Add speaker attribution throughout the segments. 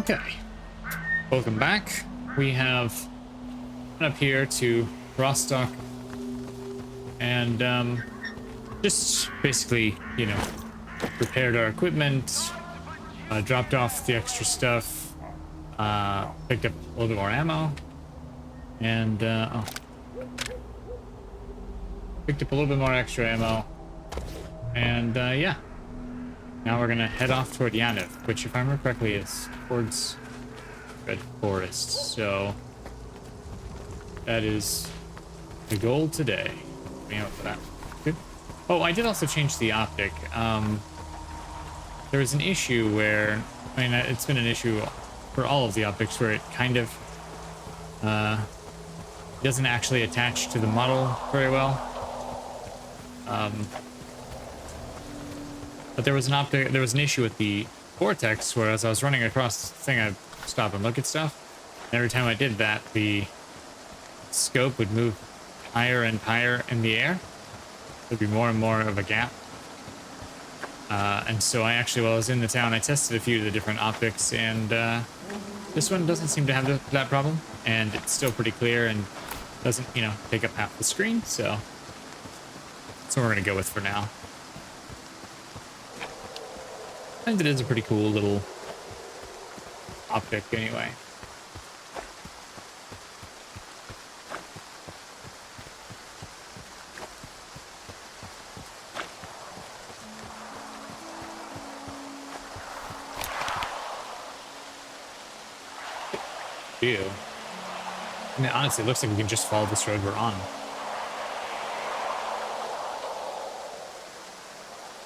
Speaker 1: Okay, welcome back. We have gone up here to Rostock and just basically, you know, repaired our equipment, dropped off the extra stuff, picked up a little bit more ammo, and picked up a little bit more extra ammo, and yeah. Now we're gonna head off toward Yaniv, which, if I remember correctly, is towards Red Forest. So that is the goal today. Me out for that. Good. Oh, I did also change the optic. There was an issue where, I mean, it's been an issue for all of the optics where it kind of doesn't actually attach to the model very well. But there was an issue with the vortex where, as I was running across the thing, I'd stop and look at stuff. And every time I did that, the scope would move higher and higher in the air. There'd be more and more of a gap. And so I actually, while I was in the town, I tested a few of the different optics, and this one doesn't seem to have that problem. And it's still pretty clear and doesn't, you know, take up half the screen. So that's what we're going to go with for now. And it is a pretty cool little optic anyway. Ew. I mean, honestly, it looks like we can just follow this road we're on.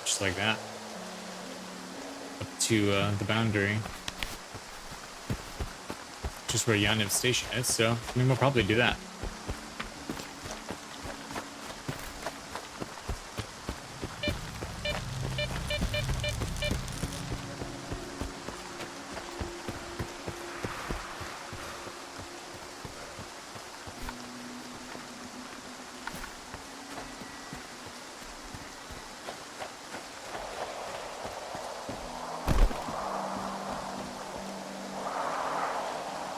Speaker 1: Just like that. To the boundary, just where Yaniv station is, so I mean, we'll probably do that.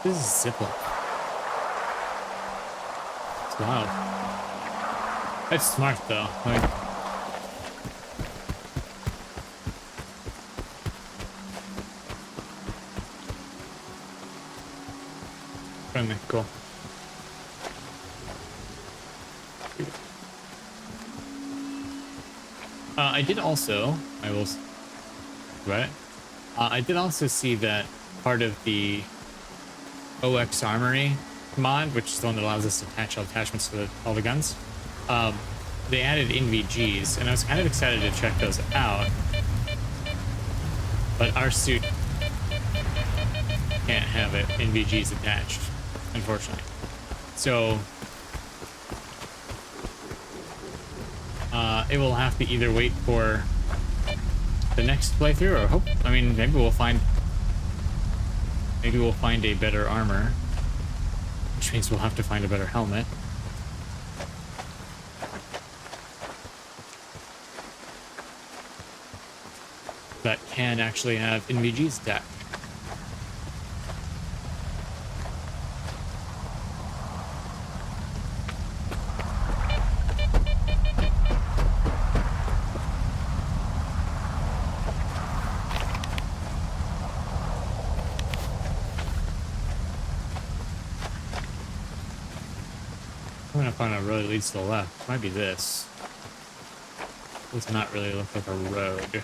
Speaker 1: This is zipper. It's wild. That's smart though. Like, friendly, cool. I did also, I did also see that part of the OX Armory mod, which is the one that allows us to attach all attachments to all the guns, they added NVGs, and I was kind of excited to check those out, but our suit can't have it NVGs attached, unfortunately. So it will have to either wait for the next playthrough or hope, I mean, maybe we'll find a better armor, which means we'll have to find a better helmet. That can actually have NVGs attached. I'm gonna find a road that leads to the left. Might be this. Does not really look like a road.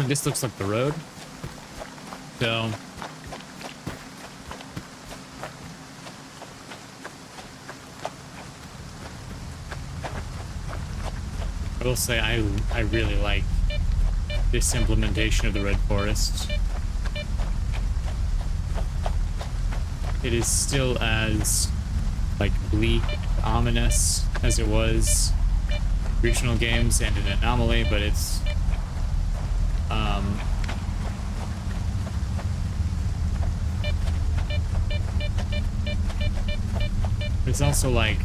Speaker 1: This looks like the road. So I will say I really like this implementation of the Red Forest. It is still as like bleak, ominous as it was regional games and an anomaly, but it's it's also like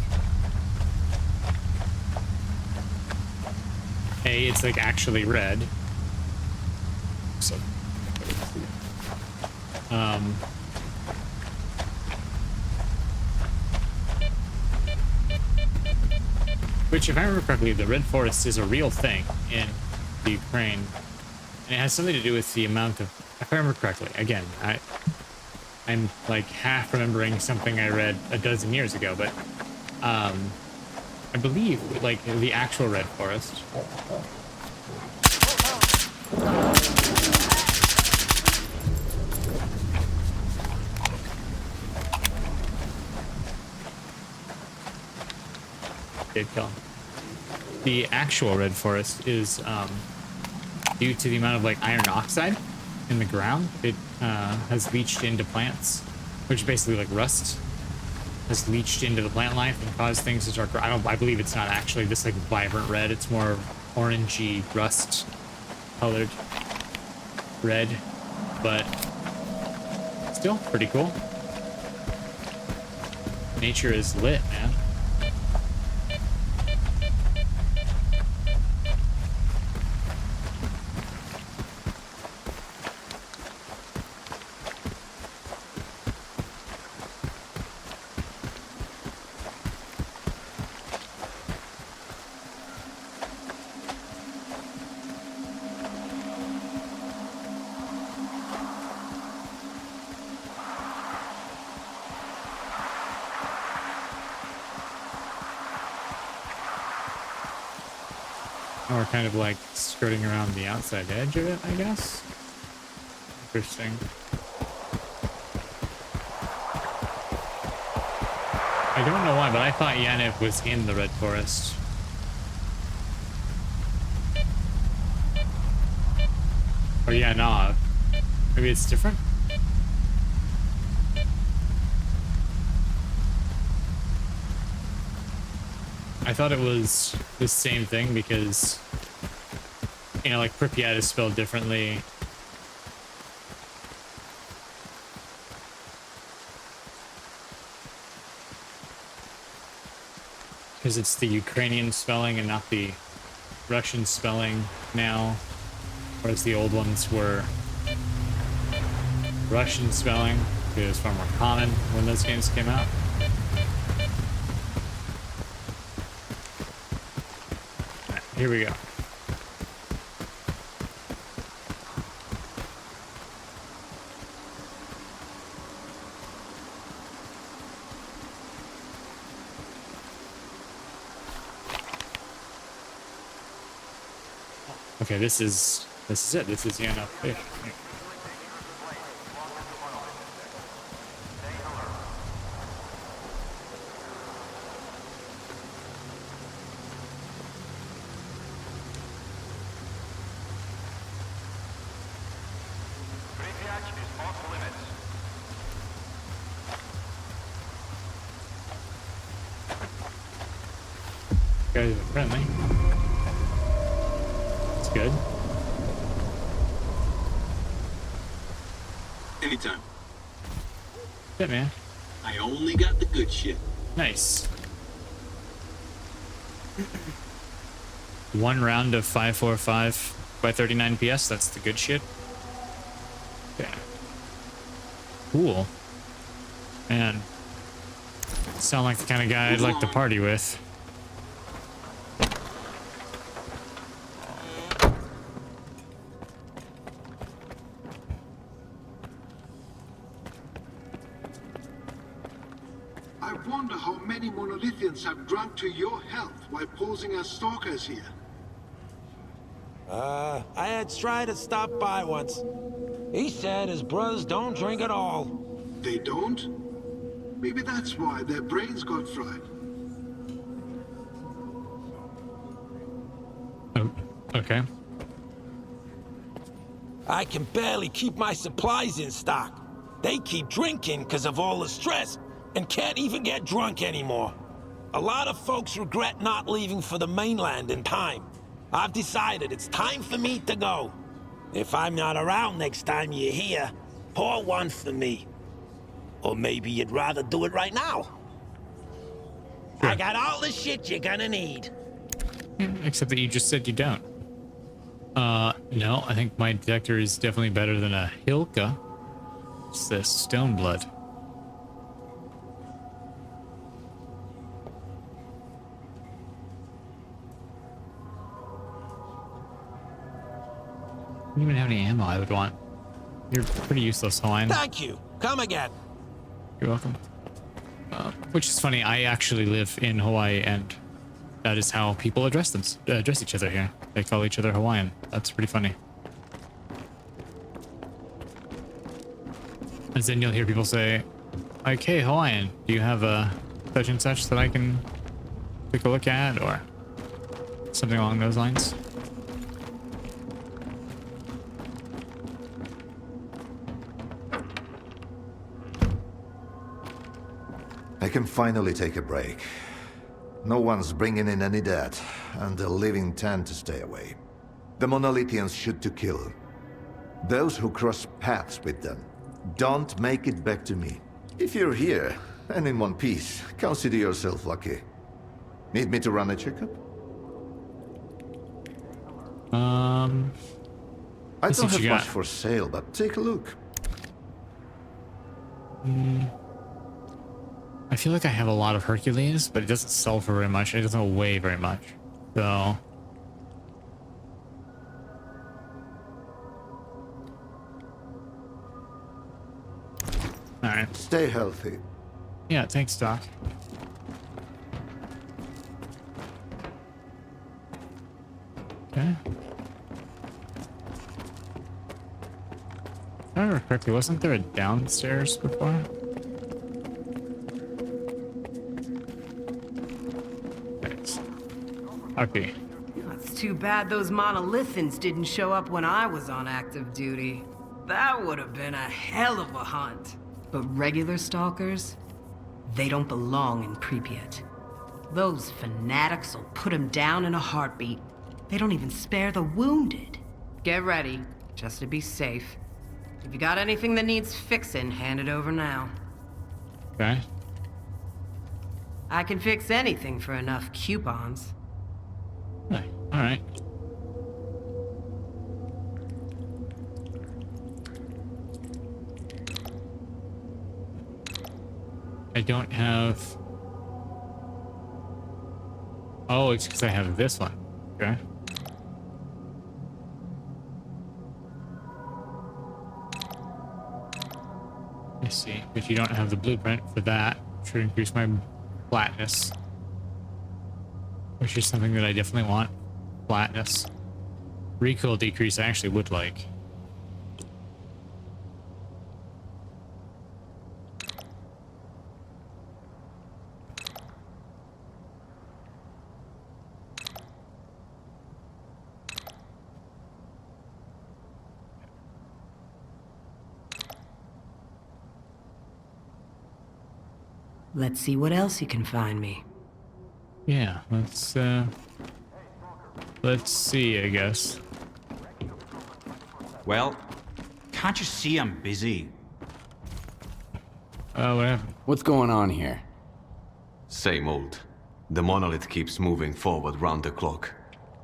Speaker 1: it's like actually red. So which, if I remember correctly, the Red Forest is a real thing in the Ukraine, and it has something to do with the amount of, if I remember correctly, again, I'm like half remembering something I read a dozen years ago, but I believe like the actual Red Forest. Did kill him. The actual Red Forest is due to the amount of like iron oxide in the ground. It has leached into plants, which basically like rust has leached into the plant life and caused things to start. I believe it's not actually this like vibrant red. It's more orangey rust colored red, but still pretty cool. Nature is lit, man. Or kind of like skirting around the outside edge of it, I guess. Interesting. I don't know why, but I thought Yaniv was in the Red Forest. Or Yanov. Maybe it's different? I thought it was the same thing because, you know, like Pripyat is spelled differently. Because it's the Ukrainian spelling and not the Russian spelling now. Whereas the old ones were Russian spelling. It was far more common when those games came out. Here we go. Okay, this is it. This is the end of fish. Guys are friendly. It's good.
Speaker 2: Anytime.
Speaker 1: Good, man.
Speaker 2: I only got the good shit.
Speaker 1: Nice. One round of 545 by 39 PS. That's the good shit. Okay. Cool. Man. Sound like the kind of guy I'd like to party with.
Speaker 3: I wonder how many monolithians have drunk to your health while posing as stalkers here.
Speaker 4: I had Strider stop by once. He said his brothers don't drink at all.
Speaker 3: They don't? Maybe that's why their brains got fried.
Speaker 1: Okay.
Speaker 4: I can barely keep my supplies in stock. They keep drinking because of all the stress and can't even get drunk anymore. A lot of folks regret not leaving for the mainland in time. I've decided it's time for me to go. If I'm not around next time you're here, pour one for me. Or maybe you'd rather do it right now.
Speaker 1: Sure.
Speaker 4: I got all the shit you're gonna need.
Speaker 1: Except that you just said you don't. No, I think my detector is definitely better than a Hilka. It's the stone blood. I don't even have any ammo I would want. You're pretty useless, Hawaiian.
Speaker 4: Thank you. Come again.
Speaker 1: You're welcome. Which is funny, I actually live in Hawaii, and that is how people address each other here. They call each other Hawaiian. That's pretty funny. And then you'll hear people say, like, hey, Hawaiian, do you have a such and such that I can take a look at? Or something along those lines.
Speaker 5: I can finally take a break. No one's bringing in any dead, and the living tend to stay away. The Monolithians shoot to kill. Those who cross paths with them don't make it back to me. If you're here, and in one piece, consider yourself lucky. Need me to run a checkup? I
Speaker 1: let's see
Speaker 5: don't
Speaker 1: what
Speaker 5: have
Speaker 1: you
Speaker 5: much
Speaker 1: got.
Speaker 5: for sale, but take a look.
Speaker 1: I feel like I have a lot of Hercules, but it doesn't sell for very much. It doesn't weigh very much. So... Alright.
Speaker 5: Stay healthy.
Speaker 1: Yeah, thanks, Doc. Okay. If I remember correctly, wasn't there a downstairs before? Thanks. Okay.
Speaker 6: It's too bad those monolithans didn't show up when I was on active duty. That would have been a hell of a hunt. But regular stalkers, they don't belong in Pripyat. Those fanatics will put them down in a heartbeat. They don't even spare the wounded. Get ready, just to be safe. If you got anything that needs fixing, hand it over now.
Speaker 1: Okay.
Speaker 6: I can fix anything for enough coupons.
Speaker 1: Hey, alright. I don't have... Oh, it's because I have this one. Okay. I see. But you don't have the blueprint for that, which would increase my flatness. Which is something that I definitely want. Flatness. Recoil decrease I actually would like.
Speaker 6: Let's see what else you can find me.
Speaker 1: Yeah, let's see, I guess.
Speaker 7: Well, can't you see I'm busy?
Speaker 1: What happened?
Speaker 8: What's going on here?
Speaker 9: Same old. The monolith keeps moving forward round the clock.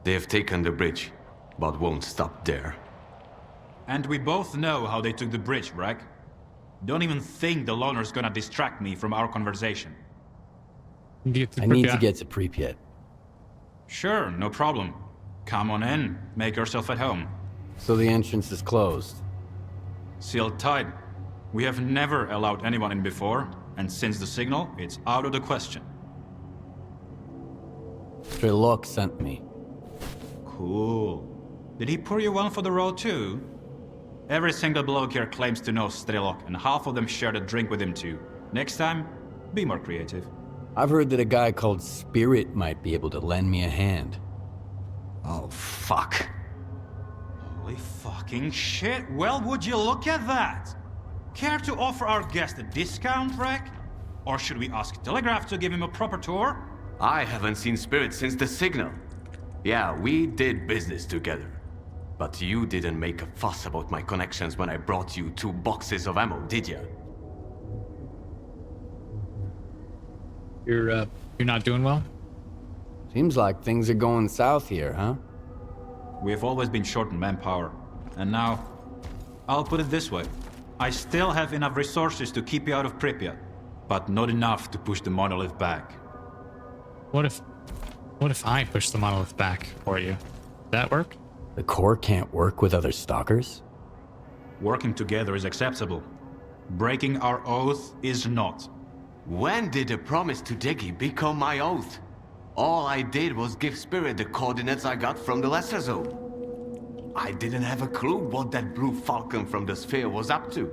Speaker 9: They have taken the bridge, but won't stop there.
Speaker 7: And we both know how they took the bridge, right? Don't even think the loner's gonna distract me from our conversation.
Speaker 8: I need to get to Pripyat.
Speaker 7: Sure, no problem. Come on in, make yourself at home.
Speaker 8: So the entrance is closed.
Speaker 7: Sealed tight. We have never allowed anyone in before, and since the signal, it's out of the question.
Speaker 8: Strelok sent me.
Speaker 7: Cool. Did he pour you one for the road too? Every single bloke here claims to know Strelok, and half of them shared a drink with him too. Next time, be more creative.
Speaker 8: I've heard that a guy called Spirit might be able to lend me a hand.
Speaker 9: Oh, fuck.
Speaker 7: Holy fucking shit. Well, would you look at that? Care to offer our guest a discount, Rek? Or should we ask Telegraph to give him a proper tour?
Speaker 9: I haven't seen Spirit since the signal. Yeah, we did business together. But you didn't make a fuss about my connections when I brought you 2 boxes of ammo, did ya?
Speaker 1: You're not doing well?
Speaker 8: Seems like things are going south here, huh?
Speaker 7: We've always been short on manpower. And now, I'll put it this way. I still have enough resources to keep you out of Pripyat, but not enough to push the monolith back.
Speaker 1: What if I push the monolith back for you? That work?
Speaker 8: The Corps can't work with other stalkers?
Speaker 7: Working together is acceptable. Breaking our oath is not.
Speaker 9: When did the promise to Deggy become my oath? All I did was give Spirit the coordinates I got from the Lesser Zone. I didn't have a clue what that blue falcon from the sphere was up to.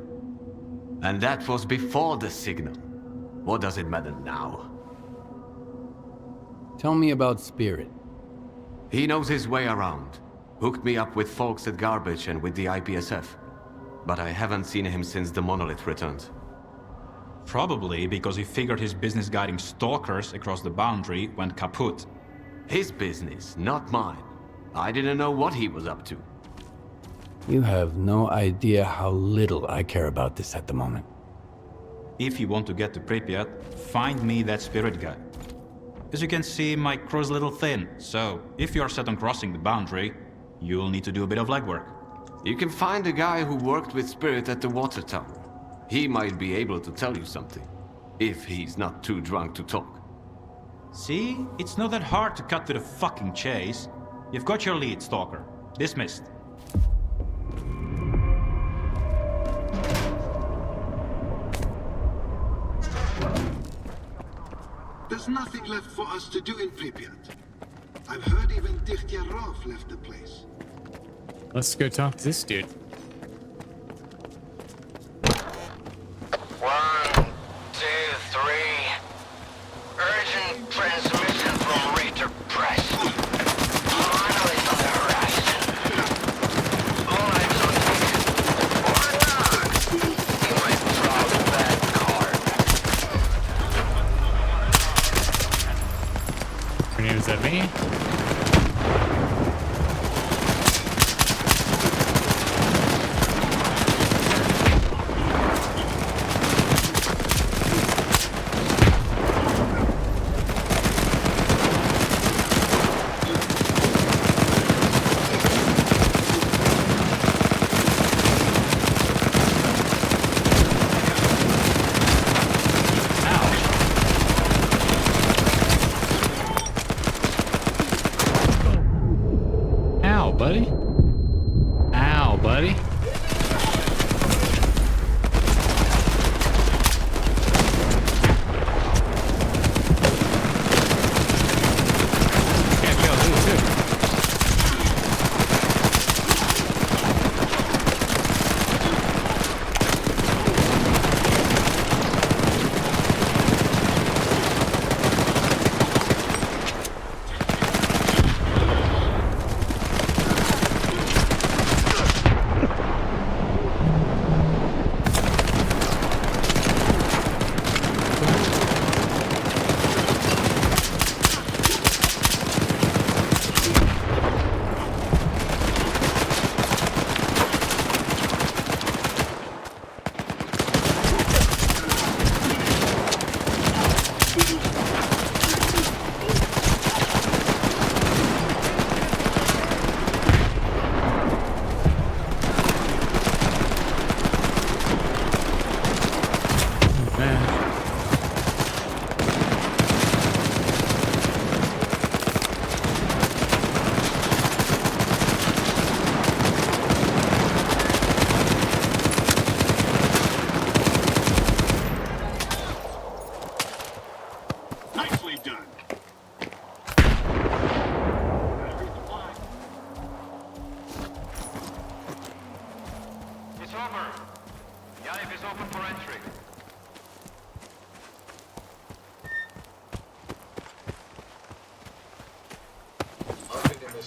Speaker 9: And that was before the signal. What does it matter now?
Speaker 8: Tell me about Spirit.
Speaker 9: He knows his way around. Hooked me up with folks at Garbage and with the IPSF. But I haven't seen him since the monolith returned.
Speaker 7: Probably because he figured his business guiding stalkers across the boundary went kaput.
Speaker 9: His business, not mine. I didn't know what he was up to.
Speaker 8: You have no idea how little I care about this at the moment.
Speaker 7: If you want to get to Pripyat, find me that Spirit guy. As you can see, my crew's a little thin, so if you're set on crossing the boundary, you'll need to do a bit of legwork.
Speaker 9: You can find a guy who worked with Spirit at the water tower. He might be able to tell you something, if he's not too drunk to talk.
Speaker 7: See? It's not that hard to cut to the fucking chase. You've got your lead, Stalker. Dismissed.
Speaker 3: There's nothing left for us to do in Pripyat. I've heard even Diktyarov left the place.
Speaker 1: Let's go talk to this dude.
Speaker 10: 1, 2, 3. Urgent transmission from Raider Press. Monolith on the horizon. Lives on ticket. Or not. You might draw that card.
Speaker 1: Your name is that me? Buddy? Ow, buddy. Can't go through too.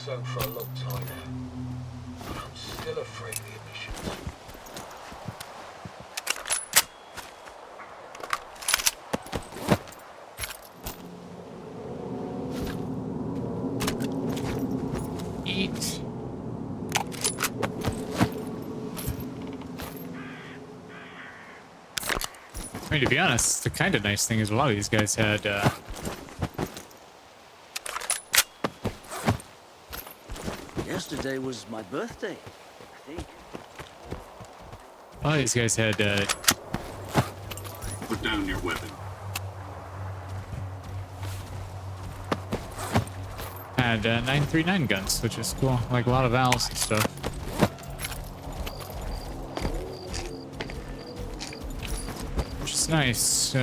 Speaker 10: so for a long time now. But I'm still afraid of the emissions.
Speaker 1: Eat. I mean, to be honest, the kind of nice thing is a lot of these guys had,
Speaker 11: Yesterday was my birthday, I think.
Speaker 1: a lot of these guys had,
Speaker 2: Put down your weapon.
Speaker 1: had 939 guns, which is cool. Like a lot of valves and stuff. Which is nice.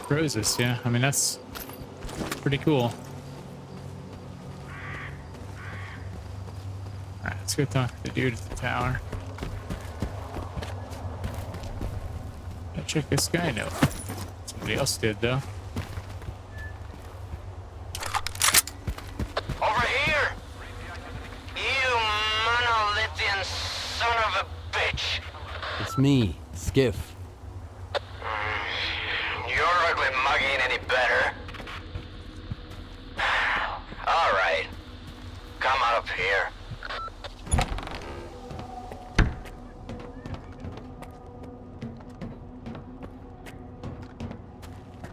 Speaker 1: Roses, yeah. I mean, that's pretty cool. Alright, let's go talk to the dude at the tower. I'll check this guy note. Somebody else did, though.
Speaker 10: Over here! You monolithian son of a bitch!
Speaker 8: It's me, Skiff.
Speaker 10: Your ugly mug ain't any better. Alright. Come on up here.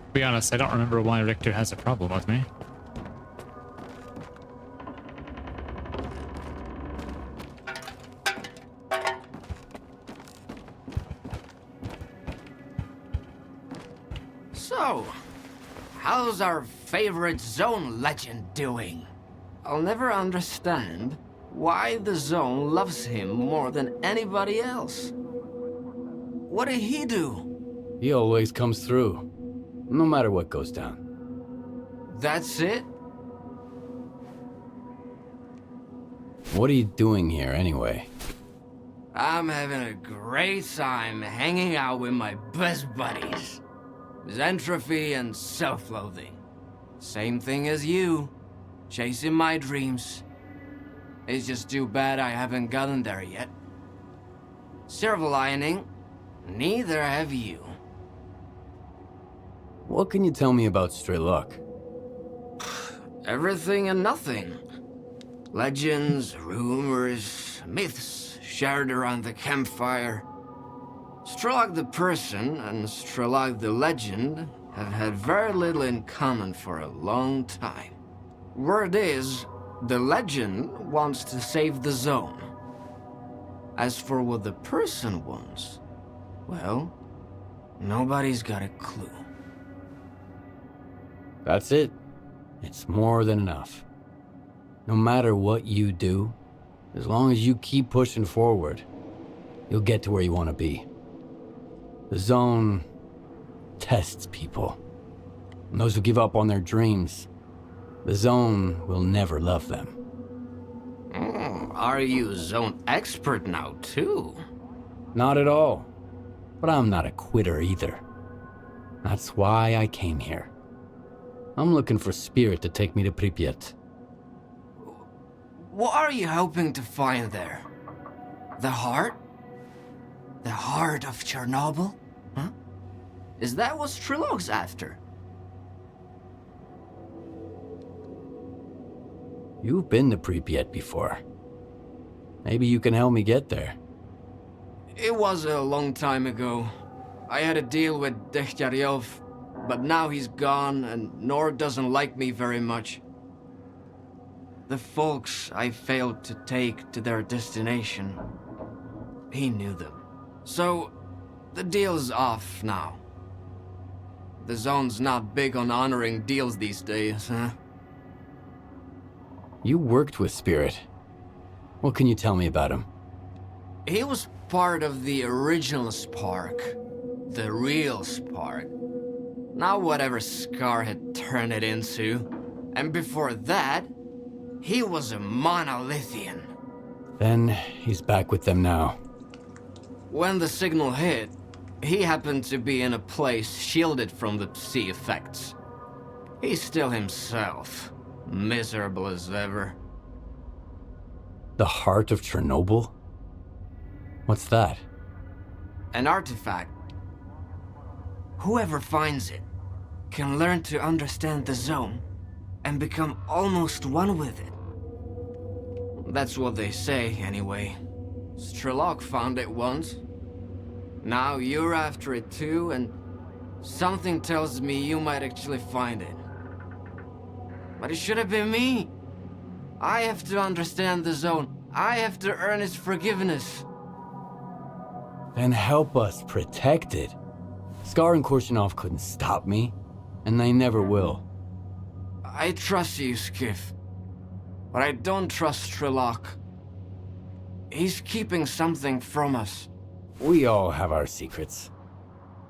Speaker 1: To be honest, I don't remember why Richter has a problem with me.
Speaker 12: So, how's our favorite zone legend doing? I'll never understand why the zone loves him more than anybody else. What did he do?
Speaker 8: He always comes through, no matter what goes down.
Speaker 12: That's it?
Speaker 8: What are you doing here, anyway?
Speaker 12: I'm having a great time hanging out with my best buddies. Entropy and self-loathing. Same thing as you. Chasing my dreams. It's just too bad I haven't gotten there yet. Silver lining, neither have you.
Speaker 8: What can you tell me about Strelok?
Speaker 12: Everything and nothing. Legends, rumors, myths shared around the campfire. Strelok the person and Strelok the legend have had very little in common for a long time. Word is, the legend wants to save the zone. As for what the person wants, well, nobody's got a clue.
Speaker 8: That's it. It's more than enough. No matter what you do, as long as you keep pushing forward, you'll get to where you want to be. The zone tests people. And those who give up on their dreams, the zone will never love them.
Speaker 12: Are you zone expert now, too?
Speaker 8: Not at all. But I'm not a quitter either. That's why I came here. I'm looking for Spirit to take me to Pripyat.
Speaker 12: What are you hoping to find there? The heart? The heart of Chernobyl? Huh? Is that what Strelok's after?
Speaker 8: You've been to Pripyat before. Maybe you can help me get there.
Speaker 12: It was a long time ago. I had a deal with Degtyaryov, but now he's gone and Nord doesn't like me very much. The folks I failed to take to their destination, he knew them. So, the deal's off now. The zone's not big on honoring deals these days, huh?
Speaker 8: You worked with Spirit. What can you tell me about him?
Speaker 12: He was part of the original Spark. The real Spark. Not whatever Scar had turned it into. And before that, he was a monolithian.
Speaker 8: Then he's back with them now.
Speaker 12: When the signal hit, He happened to be in a place shielded from the sea effects. He's still himself, miserable as ever.
Speaker 8: The heart of Chernobyl? What's that?
Speaker 12: An artifact. Whoever finds it can learn to understand the zone and become almost one with it. That's what they say, anyway. Strelok found it once. Now you're after it too, and something tells me you might actually find it. But it should have been me. I have to understand the zone. I have to earn its forgiveness.
Speaker 8: Then help us protect it. Scar and Korshinov couldn't stop me, and they never will.
Speaker 12: I trust you, Skiff. But I don't trust Strelok. He's keeping something from us.
Speaker 8: We all have our secrets.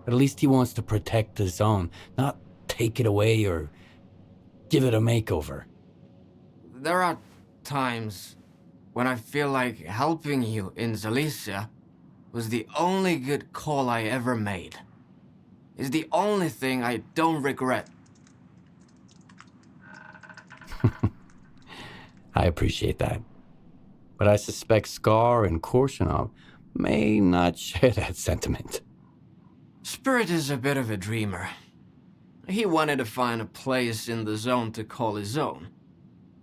Speaker 8: At least he wants to protect the zone, not take it away or give it a makeover.
Speaker 12: There are times when I feel like helping you in Zalicia was the only good call I ever made. It's the only thing I don't regret.
Speaker 8: I appreciate that. But I suspect Scar and Korshinov may not share that sentiment.
Speaker 12: Spirit is a bit of a dreamer. He wanted to find a place in the zone to call his own.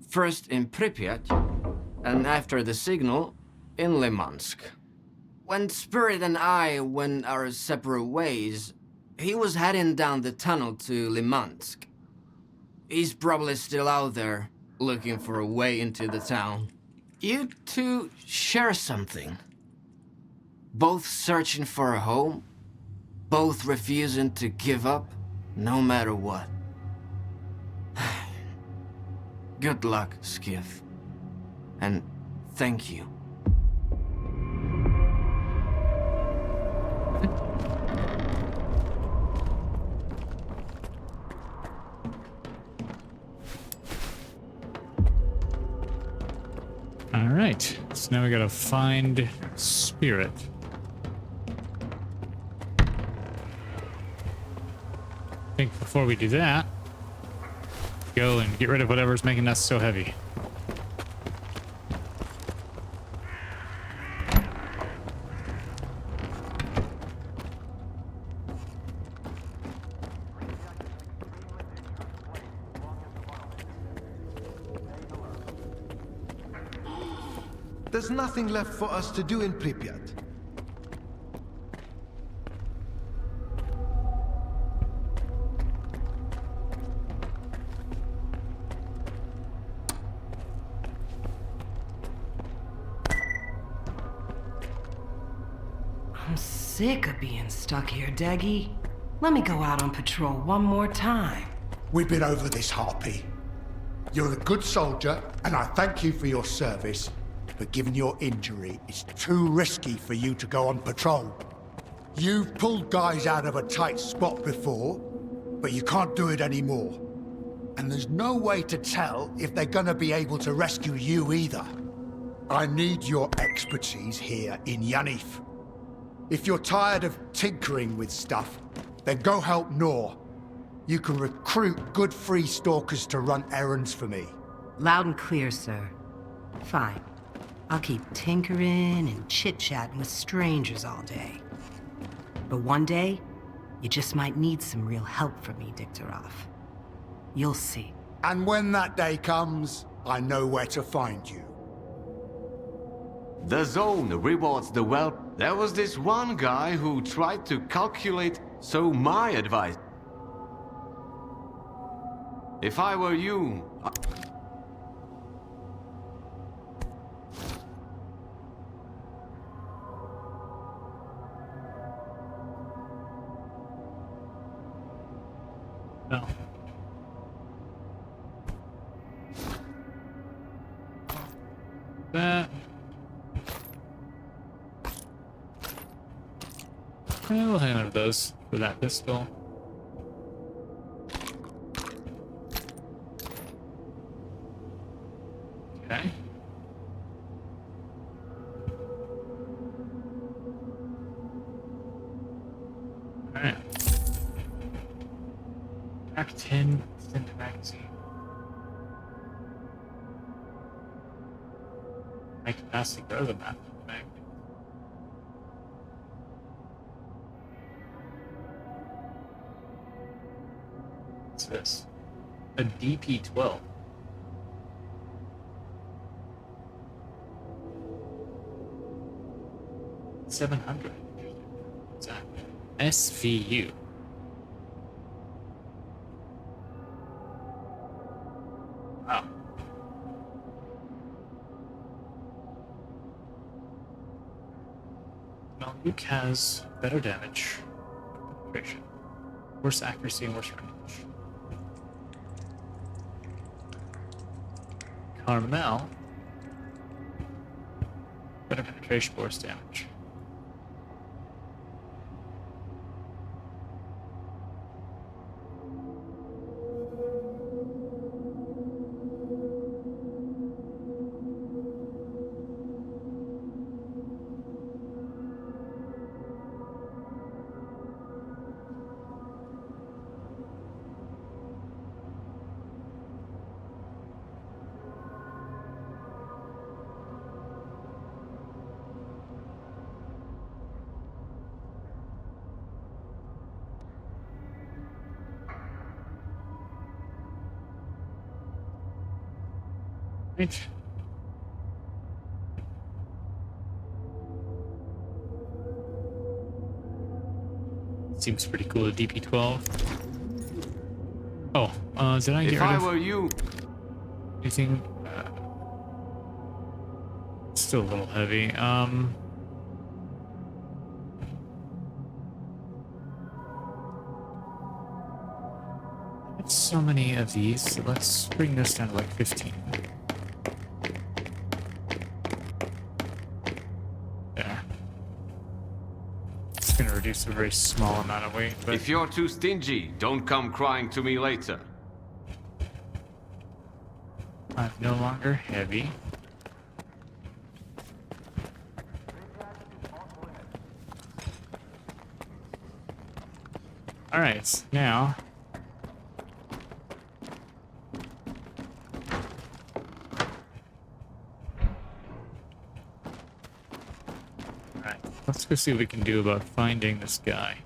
Speaker 12: First in Pripyat, and after the signal, in Limansk. When Spirit and I went our separate ways, he was heading down the tunnel to Limansk. He's probably still out there, looking for a way into the town. You two share something. Both searching for a home, both refusing to give up, no matter what. Good luck, Skiff. And thank you.
Speaker 1: All right, so now we gotta find Spirit. I think before we do that, go and get rid of whatever's making us so heavy.
Speaker 3: There's nothing left for us to do in Pripyat.
Speaker 6: I'm sick of being stuck here, Deggy. Let me go out on patrol one more time.
Speaker 13: We've been over this, Harpy. You're a good soldier, and I thank you for your service. But given your injury, it's too risky for you to go on patrol. You've pulled guys out of a tight spot before, but you can't do it anymore. And there's no way to tell if they're gonna be able to rescue you either. I need your expertise here in Yanif. If you're tired of tinkering with stuff, then go help Nor. You can recruit good free stalkers to run errands for me.
Speaker 6: Loud and clear, sir. Fine. I'll keep tinkering and chit-chatting with strangers all day. But one day, you just might need some real help from me, Diktarov. You'll see.
Speaker 13: And when that day comes, I know where to find you.
Speaker 9: The zone rewards the well. There was this one guy who tried to calculate, so my advice. If I were you...
Speaker 1: No. That. We'll hang on to those for that pistol. Okay. Mark 10 extended magazine. Make capacity grow the map. What's this? A DP-12. $700. What's that? SVU. Wow. Well, Luke has better damage, penetration, worse accuracy, and worse range. Carmel, better penetration, worse damage. Right. Seems pretty cool, the DP-12. Oh, did I get rid of...
Speaker 9: If I were you...
Speaker 1: anything? Still a little heavy. So many of these, so let's bring this down to like 15. There. It's gonna reduce a very small amount of weight, but...
Speaker 9: If you're too stingy, don't come crying to me later.
Speaker 1: I'm no longer heavy. Alright, now... let's go see what we can do about finding this guy.